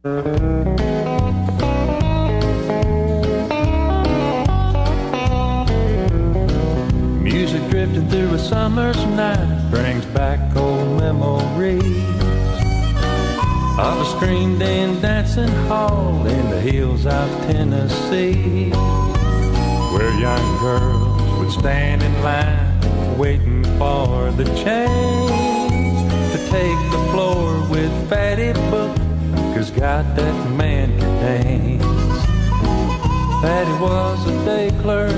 Music drifting through a summer's night brings back old memories of a screamed and dancing hall in the hills of Tennessee, where young girls would stand in line waiting for the change to take the floor with Fatty Book, 'cause God, that man could dance. Fatty was a day clerk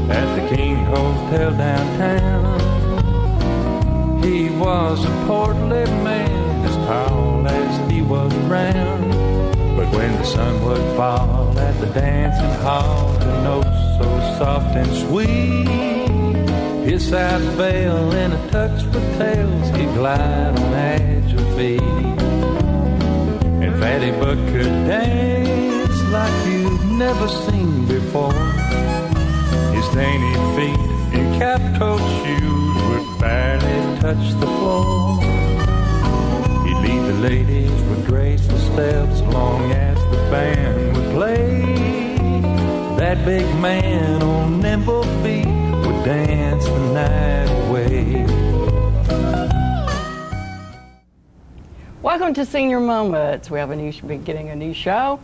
at the King Hotel downtown. He was a portly man, as tall as he was round. But when the sun would fall at the dancing hall, the notes so soft and sweet, his sides veil in a tux with tails, he'd glide on agile feet. And Fatty Buck could dance like you'd never seen before. His dainty feet in cap-toed shoes would barely touch the floor. He'd lead the ladies with graceful steps long as the band would play. That big man on nimble feet would dance the night away. Welcome to Senior Moments. We have beginning a new show,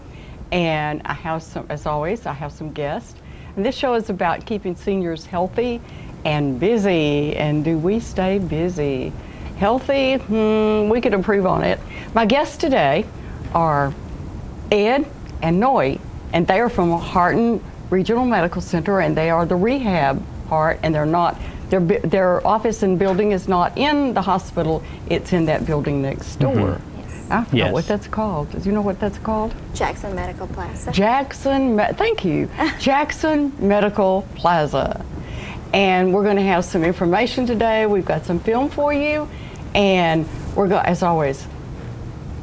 and I have some, as always, I have some guests. And this show is about keeping seniors healthy and busy. And do we stay busy? Healthy? We could improve on it. My guests today are Ed and Noe, and they are from Harton Regional Medical Center, and they are the rehab part, and they're not, their office and building is not in the hospital, it's in that building next door. Yes. I forgot what that's called. Do you know what that's called? Jackson Medical Plaza. Thank you. Jackson Medical Plaza. And we're going to have some information today. We've got some film for you, and as always,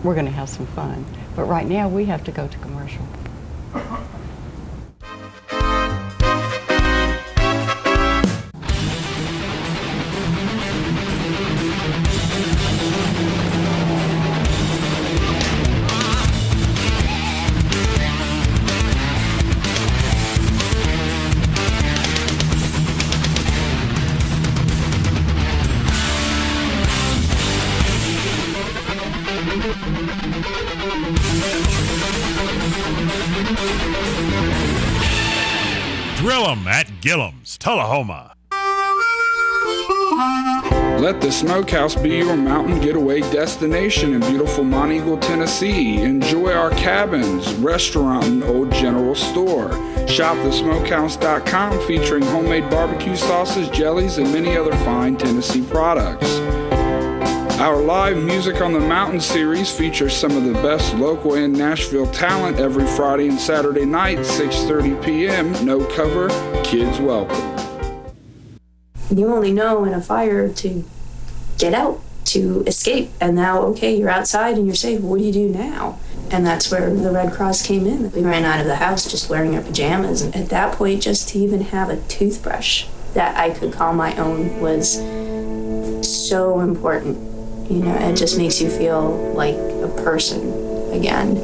we're going to have some fun. But right now, we have to go to commercial. Grill 'em at Gillum's, Tullahoma. Let the Smokehouse be your mountain getaway destination in beautiful Monteagle, Tennessee. Enjoy our cabins, restaurant, and old general store. Shop thesmokehouse.com featuring homemade barbecue sauces, jellies, and many other fine Tennessee products. Our live Music on the Mountain series features some of the best local and Nashville talent every Friday and Saturday night, 6:30 p.m. No cover, kids welcome. You only know in a fire to get out, to escape. And now, okay, you're outside and you're safe. What do you do now? And that's where the Red Cross came in. We ran out of the house just wearing our pajamas. And at that point, just to even have a toothbrush that I could call my own was so important. You know, it just makes you feel like a person again.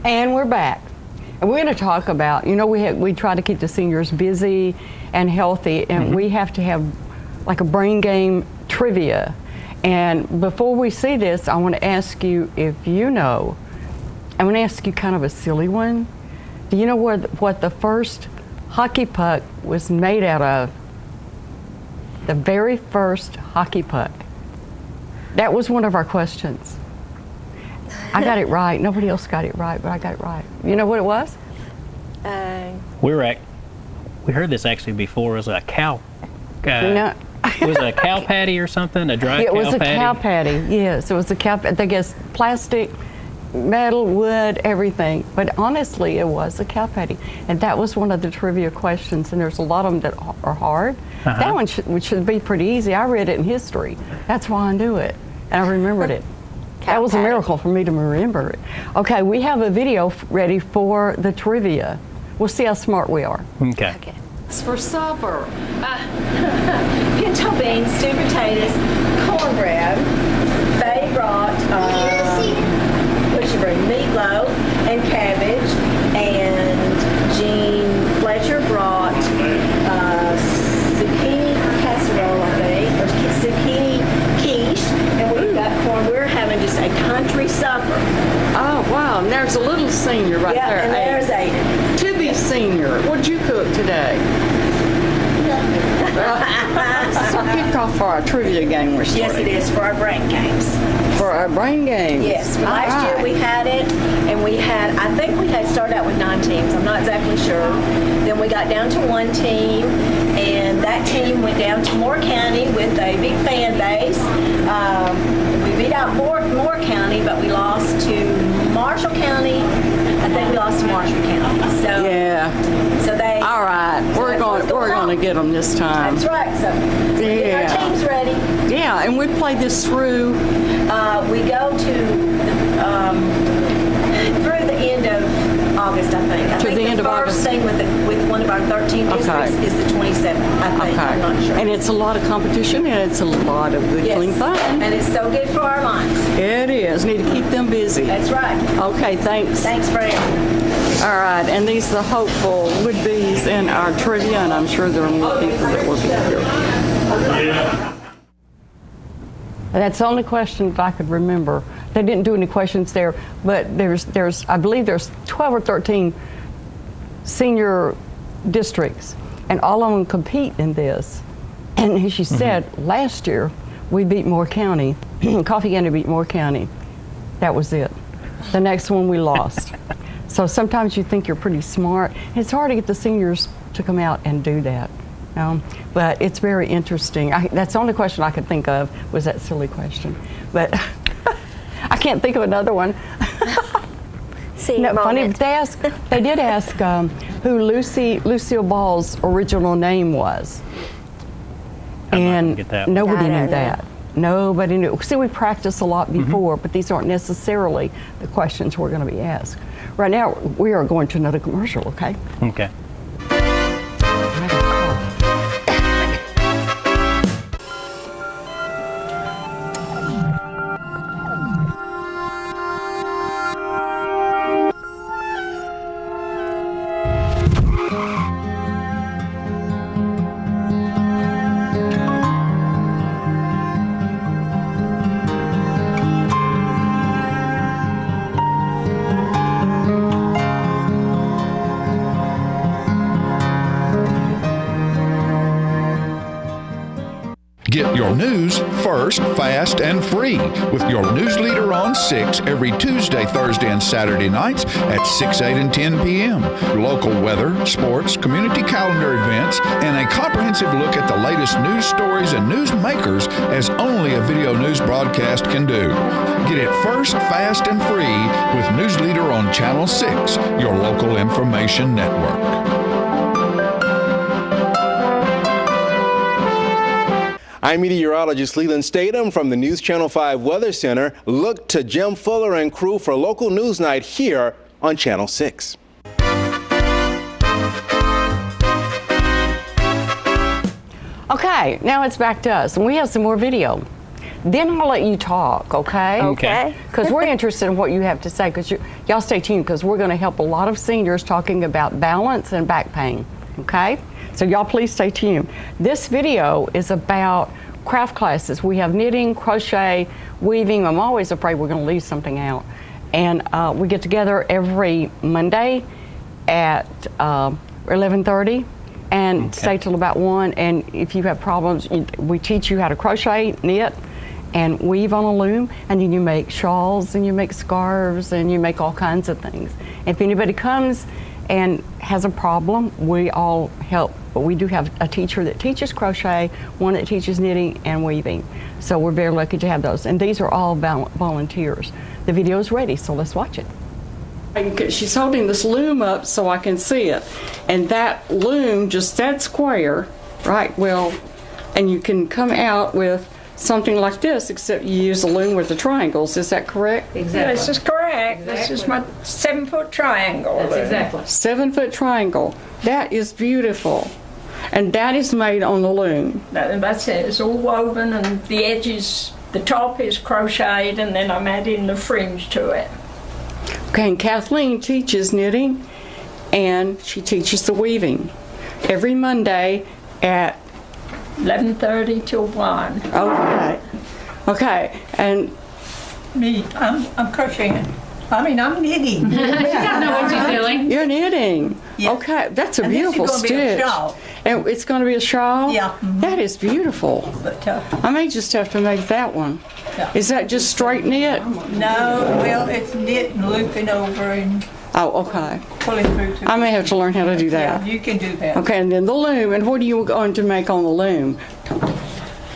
And we're back. And we're going to talk about, you know, we try to keep the seniors busy and healthy, and we have to have like a brain game trivia. And before we see this, I want to ask you if you know, I'm going to ask you kind of a silly one. Do you know what the first hockey puck was made out of? The very first hockey puck. That was one of our questions. I got it right. Nobody else got it right, but I got it right. You know what it was? We heard this actually before. It was a cow. No. It was a cow patty or something, a dry cow patty? It was a cow patty, yes. It was a cow patty. I guess plastic, metal, wood, everything. But honestly, it was a cow patty. And that was one of the trivia questions, and there's a lot of them that are hard. That one should be pretty easy. I read it in history. That's why I knew it, and I remembered it. That was a Patty. miracle for me to remember it. Okay, we have a video ready for the trivia. We'll see how smart we are. Okay. Okay. It's for supper. Pinto beans, stewed potatoes, cornbread. They brought meatloaf and cabbage, and Jean Fletcher brought zucchini casserole, I think, or zucchini quiche, and we've got corn. We're having just a country supper. Oh, wow. And there's a little senior right Yeah, there. and there's Aiden. To be senior, what'd you cook today? So kick off for our trivia game we're starting. Yes, it is for our brain games. For our brain game. Yes, last year we had it, and I think we had started out with 9 teams. I'm not exactly sure. Then we got down to 1 team, and that team went down to Moore County with a big fan base. We beat out Moore County, but we lost to Marshall County. I think we lost to Marshall County. So Yeah. So they. All right. We're going to get them this time. That's right. So get our teams ready. Yeah, and we play this through. We go to through the end of August, I think. I think the end of August. The first thing with one of our 13 districts is the 27th, I think. I'm not sure. And it's a lot of competition, and it's a lot of good, clean fun. And it's so good for our minds. It is. Need to keep them busy. That's right. Okay, thanks. Thanks, Fran. All right, and these are the hopeful would-be's in our trivia, and I'm sure there are more people that will be here. That's the only question that I could remember. They didn't do any questions there, but I believe there's 12 or 13 senior districts, and all of them compete in this. And as she said, last year we beat Moore County. Coffee County beat Moore County. That was it. The next one we lost. So sometimes you think you're pretty smart. It's hard to get the seniors to come out and do that. But it's very interesting. That's the only question I could think of was that silly question. But I can't think of another one. Senior Funny, moment. they did ask who Lucille Ball's original name was. And get that one. nobody I knew don't that. Nobody knew. See, we practiced a lot before, but these aren't necessarily the questions we're going to be asked. Right now, we are going to another commercial, okay? Okay. Get your news first, fast, and free with your news leader on 6 every Tuesday, Thursday, and Saturday nights at 6, 8, and 10 p.m. Local weather, sports, community calendar events, and a comprehensive look at the latest news stories and news makers as only a video news broadcast can do. Get it first, fast, and free with News Leader on Channel 6, your local information network. I'm meteorologist Leland Statham from the News Channel 5 Weather Center. Look to Jim Fuller and crew for local news night here on Channel 6. Okay, now it's back to us, and we have some more video. Then I'll let you talk, okay? Okay. Because we're interested in what you have to say, because y'all stay tuned, because we're going to help a lot of seniors talking about balance and back pain, okay? So y'all please stay tuned. This video is about craft classes. We have knitting, crochet, weaving. I'm always afraid we're going to leave something out. And we get together every Monday at 11:30 and stay till about 1. And if you have problems, we teach you how to crochet, knit, and weave on a loom. And then you make shawls, and you make scarves, and you make all kinds of things. If anybody comes and has a problem, we all help. But we do have a teacher that teaches crochet, one that teaches knitting and weaving. So we're very lucky to have those. And these are all volunteers. The video is ready, so let's watch it. She's holding this loom up so I can see it. And that loom, just that square, right, well, and you can come out with something like this, except you use a loom with the triangles. Is that correct? This is correct. This is my 7-foot triangle. That's exactly. 7-foot triangle. That is beautiful. And that is made on the loom. That's it. It's all woven, and the edges, the top is crocheted, and then I'm adding the fringe to it. Okay, and Kathleen teaches knitting, and she teaches the weaving every Monday at 11:30 till 1. Okay. Okay, and me, I'm crocheting. I'm knitting. She doesn't know what she's doing. You're knitting. Yeah. Okay, that's a And beautiful this is gonna be a stitch. shawl. And it's going to be a shawl? Yeah. Mm-hmm. That is beautiful. But, I may just have to make that one. Yeah. Is that just straight knit? no, well, it's knit and looping over and Oh, okay. pulling through. I may have to learn how to do that. Yeah, you can do that. Okay, and then the loom. And what are you going to make on the loom?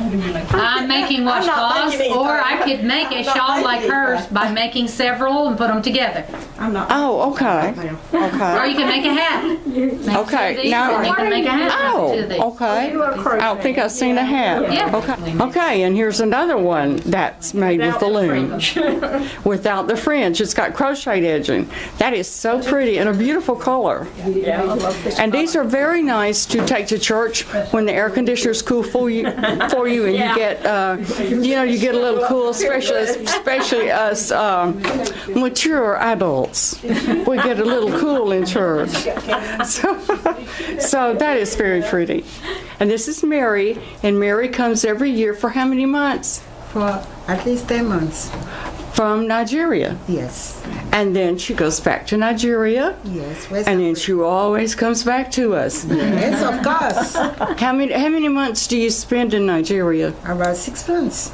I'm making washcloths, or I could make a shawl like hers by making several and put them together. Oh, okay. Or Okay. you can make a hat. Make Okay, two of these, now- and you can make a hat. Oh, Two of these. okay. I don't think I've seen a hat. Yeah. Okay. Okay, and here's another one that's made with the loom. Without the fringe. It's got crochet edging. That is so pretty and a beautiful color. Yeah, I love this. And these are very nice to take to church when the air conditioner's cool for you, and you get, you get a little cool, especially us mature adults. We get a little cool in church. So that is very pretty. And this is Mary, and Mary comes every year for how many months? For at least 10 months. From Nigeria. Yes. And then she goes back to Nigeria. Yes. And then she always comes back to us. Yes, of course. How many months do you spend in Nigeria? About 6 months.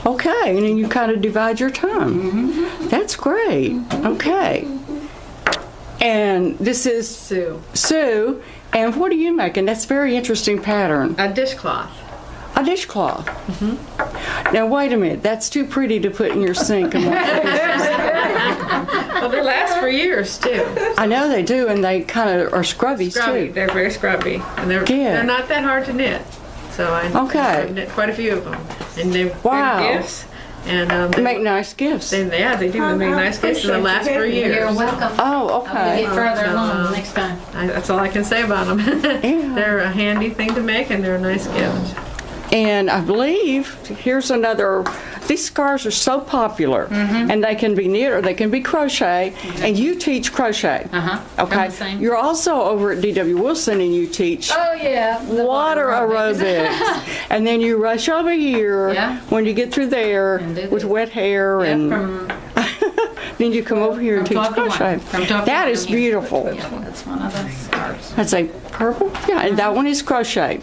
Okay, and then you kind of divide your time. Mm-hmm. That's great. Okay. And this is Sue. And what are you making? That's a very interesting pattern. A dishcloth. A dishcloth. Now wait a minute. That's too pretty to put in your sink and wash dishes. Well, they last for years too. I know they do, and they kind of are scrubby Scrubby. too. They're very scrubby, and they're not that hard to knit. So I've knit quite a few of them, and they're gifts. And they make nice gifts. They do. They make nice gifts, and they last for years. You're welcome. Oh, okay. I'll get further along next time. That's all I can say about them. They're a handy thing to make, and they're a nice gift. And I believe, here's another, these scarves are so popular, and they can be knit or they can be crochet, and you teach crochet. Okay. You're also over at D.W. Wilson, and you teach water aerobics. And then you rush over here when you get through there with wet hair, and then you come over here and teach crochet. That is beautiful. That's one of the scarves. That's a purple? Yeah, and that one is crochet.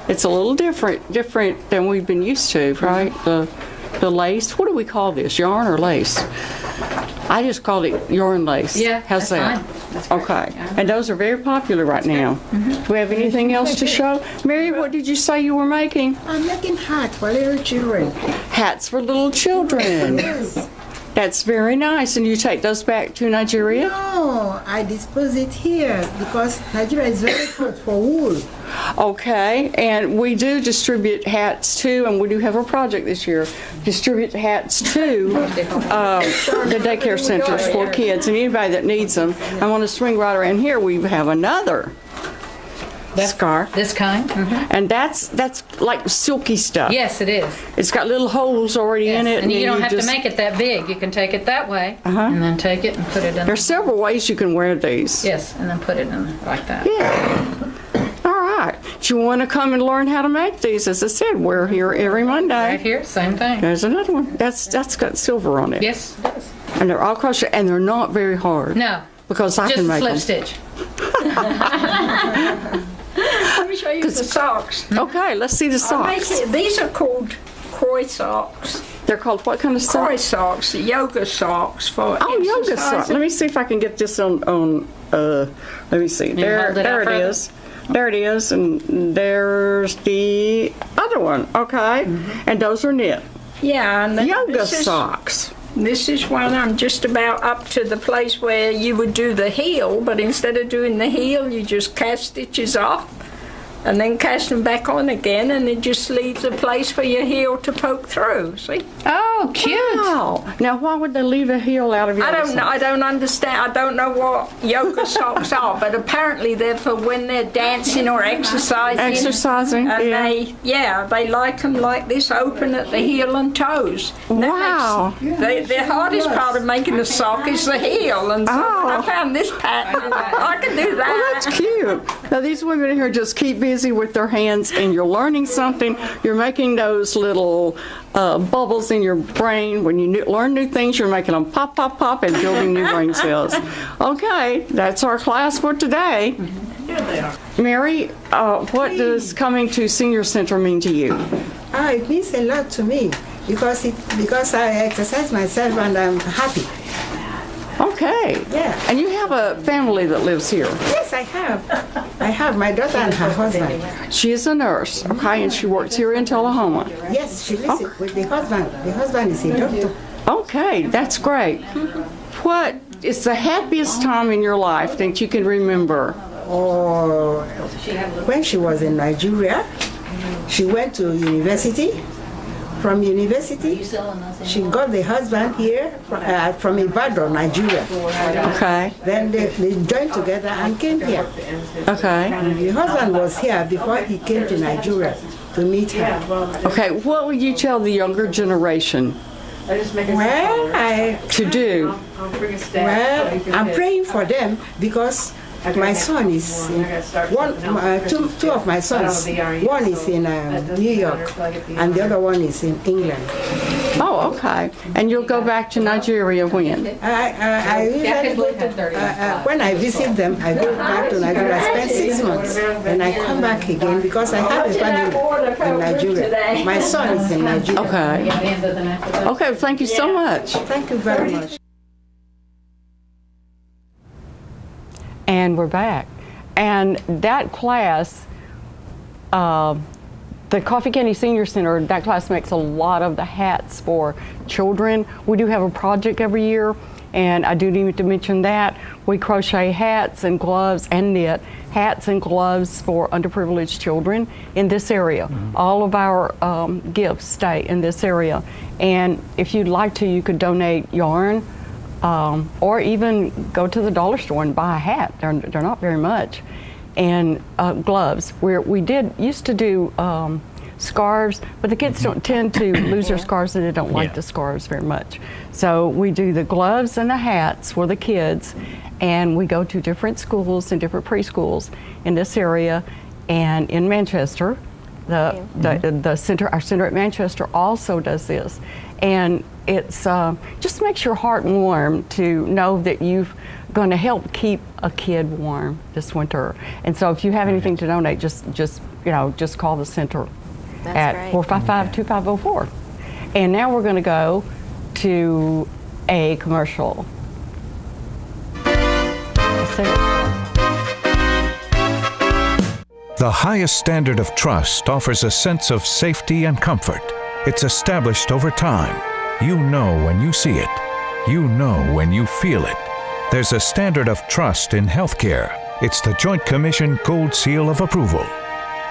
It's a little different than we've been used to, right? The lace. What do we call this? Yarn or lace? I just called it yarn lace. Yeah, how's that? fine. That's great. Okay, and those are very popular right now. Do we have anything else to show? Mary, what did you say you were making? I'm making hats for little children. Hats for little children. That's very nice. And you take those back to Nigeria? No, I dispose it here because Nigeria is very good for wool. Okay, and we do distribute hats too, and we do have a project this year, distribute hats to the daycare centers for kids and anybody that needs them. I want to swing right around here. We have another scarf. This kind? And that's like silky stuff. Yes, it is. It's got little holes already in it. And you then don't have just to make it that big. You can take it that way, and then take it and put it in. There's several ways you can wear these. Yes, and then put it in like that. Yeah. All right. If you want to come and learn how to make these, as I said, we're here every Monday. Right here, same thing. There's another one. That's got silver on it. Yes, it does. And they're all crochet, and they're not very hard. No. Because I can make them. Just slip stitch. Let me show you the socks. Okay, let's see the socks. These are called croy socks. They're called what kind of socks? Croy socks, yoga socks for yoga socks. exercising. Let me see if I can get this on let me see. There it is. There it is, and there's the other one. Okay, and those are knit. Yeah, and yoga socks. This is one I'm just about up to the place where you would do the heel, but instead of doing the heel, you just cast stitches off and then cast them back on again, and it just leaves a place for your heel to poke through. See? Oh, cute! Wow. Now, why would they leave a heel out of yoga I don't know. I don't understand. I don't know what yoga socks are, but apparently they're for when they're dancing or exercising. Exercising, and they like them like this, open at the heel and toes. And wow. The hardest part of making a sock is the heel, and so when I found this pattern, I can do that. Well, that's cute. Now, these women here just keep busy with their hands, and you're learning something. You're making those little bubbles in your brain. When you learn new things, you're making them pop, pop, pop, and building new brain cells. Okay, that's our class for today. Mary, what does coming to Senior Center mean to you? It means a lot to me because I exercise myself and I'm happy. Okay. Yeah. And you have a family that lives here? Yes, I have. I have my daughter and her husband. She is a nurse, okay, and she works here in Tullahoma. Yes, she lives with the husband. The husband is a doctor. Okay, that's great. What is the happiest time in your life that you can remember? Oh, when she was in Nigeria, she went to university. From university, she got the husband here from Ibadan, Nigeria. Okay. Then they joined together and came here. Okay. And the husband was here before he came to Nigeria to meet her. Okay, what would you tell the younger generation to do? Well, I'm praying for them because my son is two of my sons. One is in New York, and the other one is in England. Oh, okay. And you'll go back to Nigeria when? I usually go to, when I visit them, I go back to Nigeria. I spend 6 months, and I come back again because I have a family in Nigeria. My son is in Nigeria. Okay. Okay. Thank you so much. Thank you very much. And we're back. And that class, the Coffee County Senior Center, that class makes a lot of the hats for children. We do have a project every year, and I do need to mention that. We crochet hats and gloves and knit hats and gloves for underprivileged children in this area. All of our gifts stay in this area. And if you'd like to, you could donate yarn, or even go to the dollar store and buy a hat. They're not very much. And gloves. We used to do scarves, but the kids don't tend to lose their scarves, and they don't like the scarves very much. So we do the gloves and the hats for the kids, and we go to different schools and different preschools in this area. And in Manchester, the center, our center at Manchester also does this. And it's just makes your heart warm to know that you've going to help keep a kid warm this winter. And so if you have anything to donate, just call the center at 455-2504. And now we're going to go to a commercial. The highest standard of trust offers a sense of safety and comfort. It's established over time. You know when you see it. You know when you feel it. There's a standard of trust in healthcare. It's the Joint Commission Gold Seal of Approval.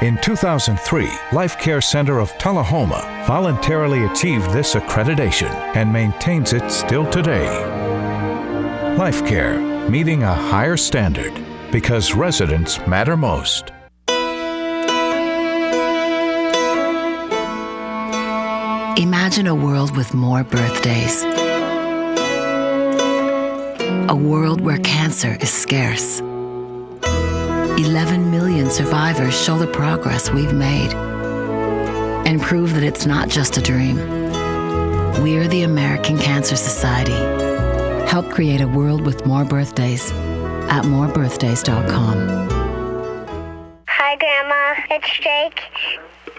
In 2003, Life Care Center of Tullahoma voluntarily achieved this accreditation and maintains it still today. Life Care, meeting a higher standard because residents matter most. Imagine a world with more birthdays. A world where cancer is scarce. 11 million survivors show the progress we've made and prove that it's not just a dream. We're the American Cancer Society. Help create a world with more birthdays at morebirthdays.com. Hi, Grandma. It's Jake.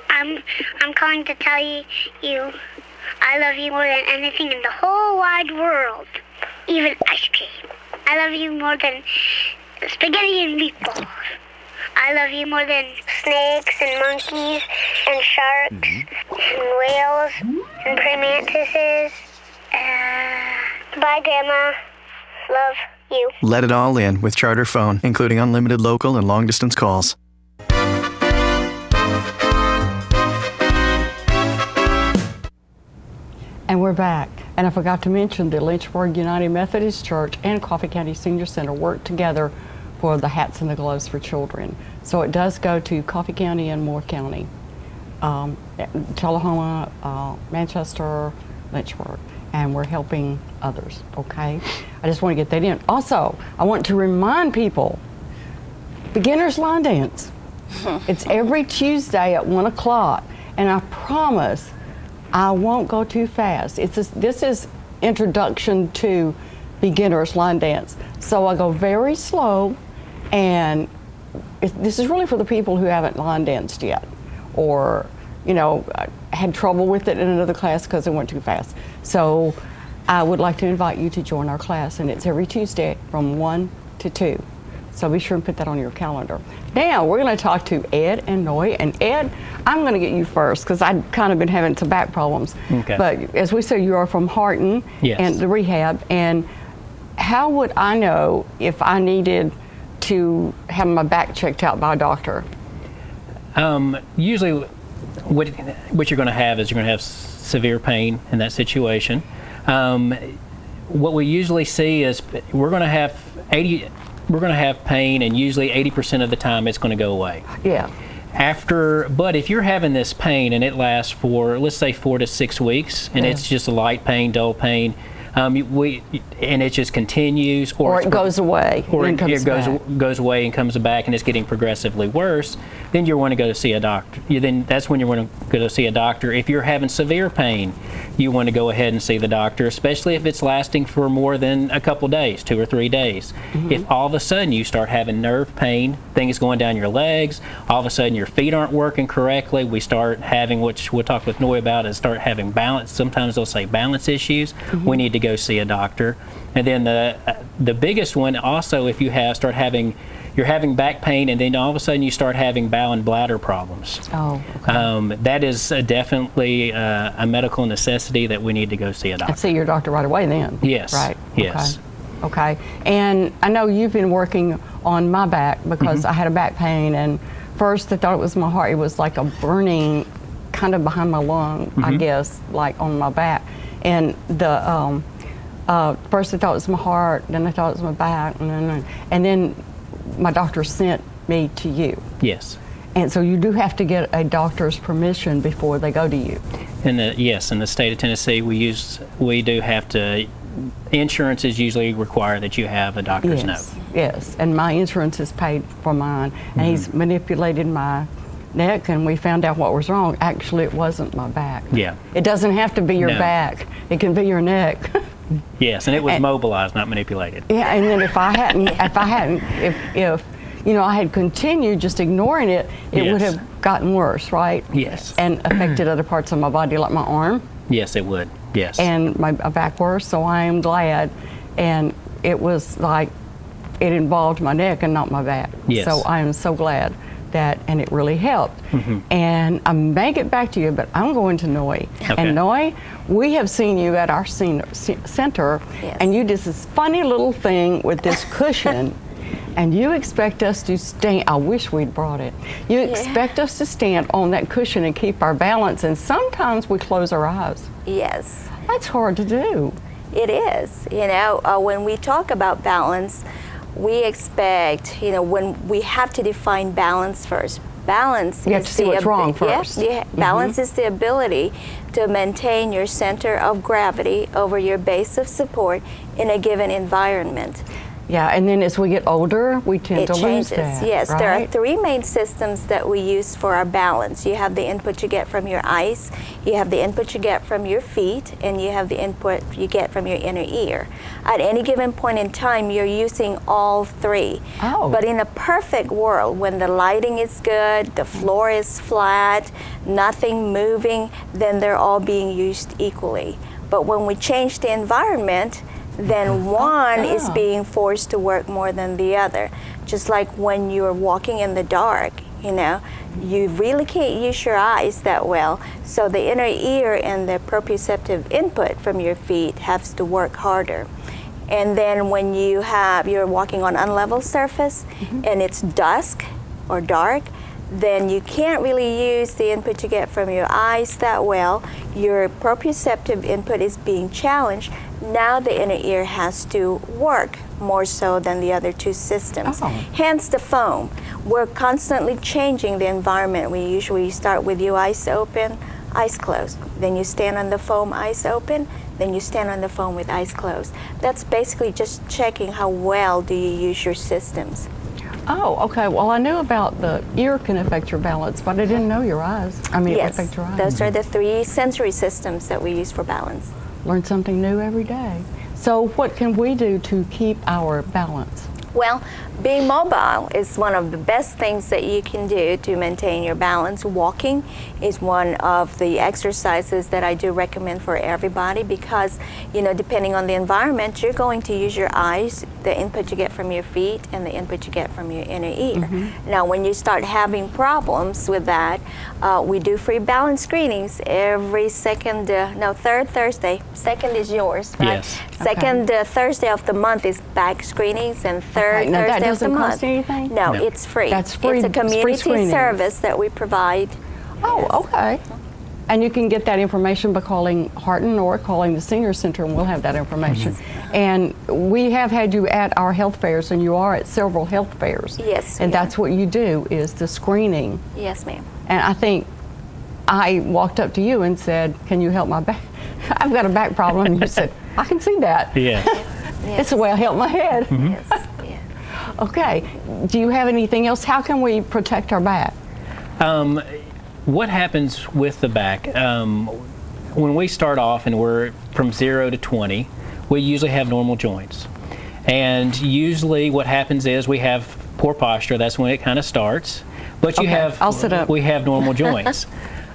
I'm calling to tell you I love you more than anything in the whole wide world, even ice cream. I love you more than spaghetti and meatballs. I love you more than snakes and monkeys and sharks and whales and praying mantises. Bye, Grandma. Love you. Let it all in with Charter Phone, including unlimited local and long-distance calls. we're back. And I forgot to mention the Lynchburg United Methodist Church and Coffee County Senior Center work together for the hats and the gloves for children. So it does go to Coffee County and Moore County, Tullahoma, Manchester, Lynchburg, and we're helping others, okay? I just want to get that in. Also, I want to remind people, Beginner's Line Dance. It's every Tuesday at 1 o'clock, and I promise I won't go too fast. This is introduction to Beginner's Line Dance. So I go very slow, and this is really for the people who haven't line danced yet, or, you know, had trouble with it in another class because it went too fast. So I would like to invite you to join our class, and it's every Tuesday from 1 to 2. So be sure and put that on your calendar. Now we're going to talk to Ed and Noe. And Ed, I'm going to get you first because I've kind of been having some back problems. Okay. But as we said, you are from Harton and the rehab. And how would I know if I needed to have my back checked out by a doctor? Usually what you're going to have is you're going to have severe pain in that situation. What we usually see is we're going to have pain, and usually 80% of the time it's going to go away. Yeah. But if you're having this pain and it lasts for, let's say, 4 to 6 weeks, and it's just a light pain, dull pain, and it just continues, or it goes away, or it goes away and comes back, and it's getting progressively worse, then you want to go to see a doctor. That's when you want to go to see a doctor. If you're having severe pain, you want to go ahead and see the doctor, especially if it's lasting for more than a couple days, 2 or 3 days. Mm-hmm. If all of a sudden you start having nerve pain, things going down your legs, all of a sudden your feet aren't working correctly, we start having, which we'll talk with Noe about, is start having balance. Sometimes they'll say balance issues. Mm-hmm. We need to go see a doctor. And then the biggest one also, if you're having back pain, and then all of a sudden you start having bowel and bladder problems. Oh, okay. That is definitely a medical necessity that we need to go see a doctor. And see your doctor right away then? Yes. Right. Yes. Okay. And I know you've been working on my back because I had a back pain, and first I thought it was my heart. It was like a burning kind of behind my lung, I guess, like on my back. And the first I thought it was my heart, then I thought it was my back, and then my doctor sent me to you. Yes. And so you do have to get a doctor's permission before they go to you. In the state of Tennessee, we do have to. Insurance is usually required that you have a doctor's note. Yes, and my insurance is paid for mine, and he's manipulated my neck, and we found out what was wrong. Actually, it wasn't my back. Yeah. It doesn't have to be your back. It can be your neck. Yes, and it was mobilized, not manipulated. Yeah, and then if I had continued just ignoring it, it would have gotten worse, right? Yes. And affected other parts of my body, like my arm. Yes, it would. Yes. And my back worse, so I am glad. And it was like, it involved my neck and not my back. Yes. So I am so glad that, and it really helped. And I may get back to you, but I'm going to Noe. Okay. And Noe, we have seen you at our center, and you did this funny little thing with this cushion. And you expect us to stand, I wish we'd brought it. You expect us to stand on that cushion and keep our balance, and sometimes we close our eyes. Yes. That's hard to do. It is. When we talk about balance, we expect, when we have to define balance first. Balance you have to see what's wrong first. Balance is the ability to maintain your center of gravity over your base of support in a given environment. Yeah, and then as we get older, we tend to lose that. Yes, right? There are 3 main systems that we use for our balance. You have the input you get from your eyes, you have the input you get from your feet, and you have the input you get from your inner ear. At any given point in time, you're using all 3. Oh. But in a perfect world, when the lighting is good, the floor is flat, nothing moving, then they're all being used equally. But when we change the environment, then one is being forced to work more than the other. Just like when you're walking in the dark, you really can't use your eyes that well. So the inner ear and the proprioceptive input from your feet has to work harder. And then when you're walking on unlevel surface and it's dusk or dark, then you can't really use the input you get from your eyes that well. Your proprioceptive input is being challenged. Now the inner ear has to work more so than the other two systems. Hence the foam. We're constantly changing the environment. We usually start with your eyes open, eyes closed. Then you stand on the foam, eyes open. Then you stand on the foam with eyes closed. That's basically just checking how well do you use your systems. Oh, okay. Well, I knew about the ear can affect your balance, but I didn't know your eyes. I mean, Yes, affect your eyes. those are the 3 sensory systems that we use for balance. Learn something new every day. So what can we do to keep our balance? Well, being mobile is one of the best things that you can do to maintain your balance. Walking is one of the exercises that I do recommend for everybody because, you know, depending on the environment, you're going to use your eyes, the input you get from your feet, and the input you get from your inner ear. Now, when you start having problems with that, we do free balance screenings every third Thursday. Second is yours, right? Yes. Second Thursday of the month is back screenings, and third Now, that Thursday of the doesn't month. cost anything? No, it's free. That's free. It's a It's free community screenings. service that we provide. Oh, okay. And you can get that information by calling Harton or calling the Senior Center, and we'll have that information. And we have had you at our health fairs, and you are at several health fairs. Yes. And that's what you do, is the screening. Yes, ma'am. And I think I walked up to you and said, can you help my back? I've got a back problem. And you said, I can see that. Yeah. It's the way I help my head. Yes. Okay. Do you have anything else? How can we protect our back? What happens with the back? When we start off and we're from 0 to 20, we usually have normal joints. And usually what happens is we have poor posture. That's when it kind of starts. But you have, I'll sit up. We have normal joints.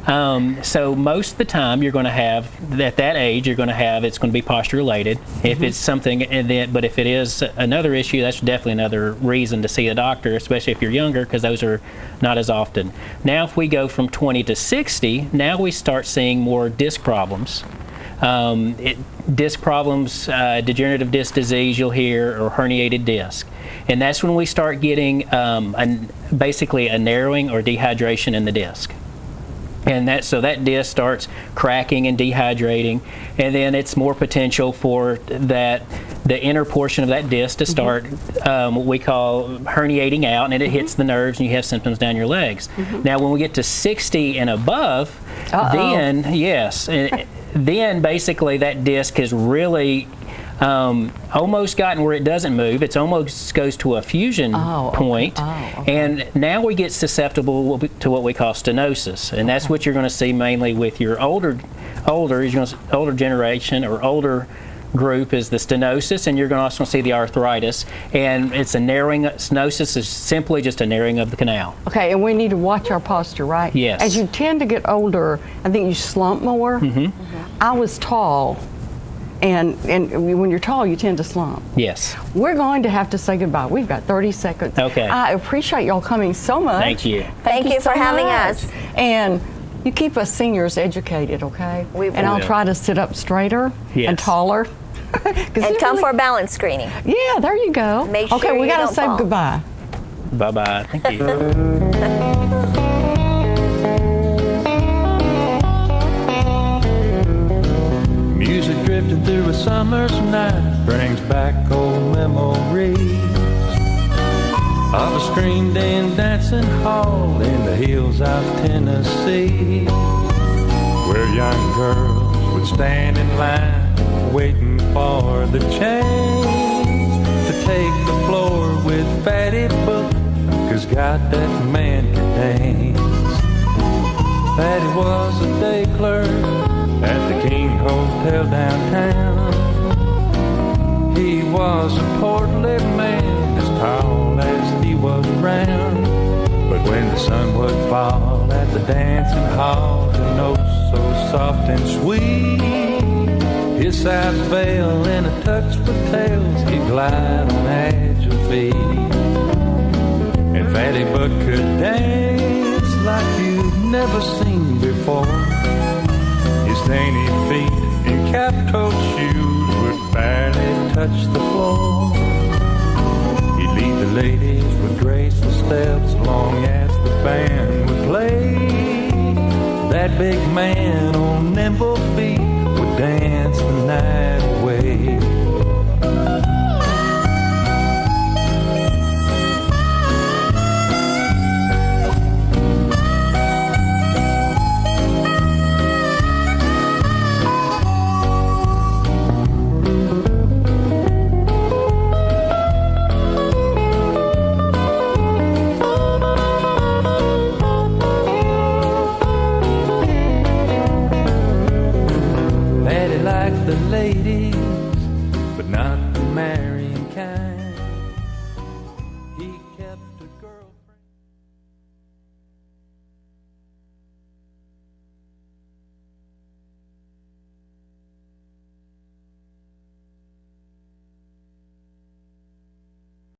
So most of the time you're going to have, at that age, you're going to have, it's going to be posture related. If it's something, but if it is another issue, that's definitely another reason to see a doctor, especially if you're younger, because those are not as often. Now if we go from 20 to 60, now we start seeing more disc problems. Disc problems, degenerative disc disease you'll hear, or herniated disc. And that's when we start getting basically a narrowing or dehydration in the disc. And so that disc starts cracking and dehydrating, and then it's more potential for the inner portion of that disc to start what we call herniating out, and it hits the nerves, and you have symptoms down your legs. Now, when we get to 60 and above, then then basically that disc has really almost gotten where it doesn't move. It almost goes to a fusion point. And now we get susceptible to what we call stenosis. And that's what you're going to see mainly with your older generation or older group is the stenosis, and you're going to also see the arthritis. And it's a narrowing. Stenosis is simply just a narrowing of the canal. Okay, and we need to watch our posture, right? Yes. As you tend to get older, I think you slump more. I was tall. And when you're tall, you tend to slump. Yes. We're going to have to say goodbye. We've got 30 seconds. Okay. I appreciate y'all coming so much. Thank you. Thank you for so having much. us. And you keep us seniors educated, okay? And I'll try to sit up straighter and taller. And come for a balance screening. Yeah, there you go. Make sure okay, we you got to don't say fall. goodbye. Bye-bye. Thank you. Music drifting through a summer's night brings back old memories of a screened in dancing hall in the hills of Tennessee, where young girls would stand in line waiting for the change to take the floor with Fatty Book, 'cause God, that man could dance. Fatty was a day clerk at the King Hotel downtown. He was a portly man, as tall as he was round. But when the sun would fall at the dancing hall, the notes so soft and sweet, his sides veil in a tux with tails, he'd glide on agile feet. And Fatty Buck could dance like you'd never seen before. His dainty feet in cap-toed shoes would barely touch the floor. He'd lead the ladies with graceful steps long as the band would play. That big man on nimble feet would dance the night away. The lady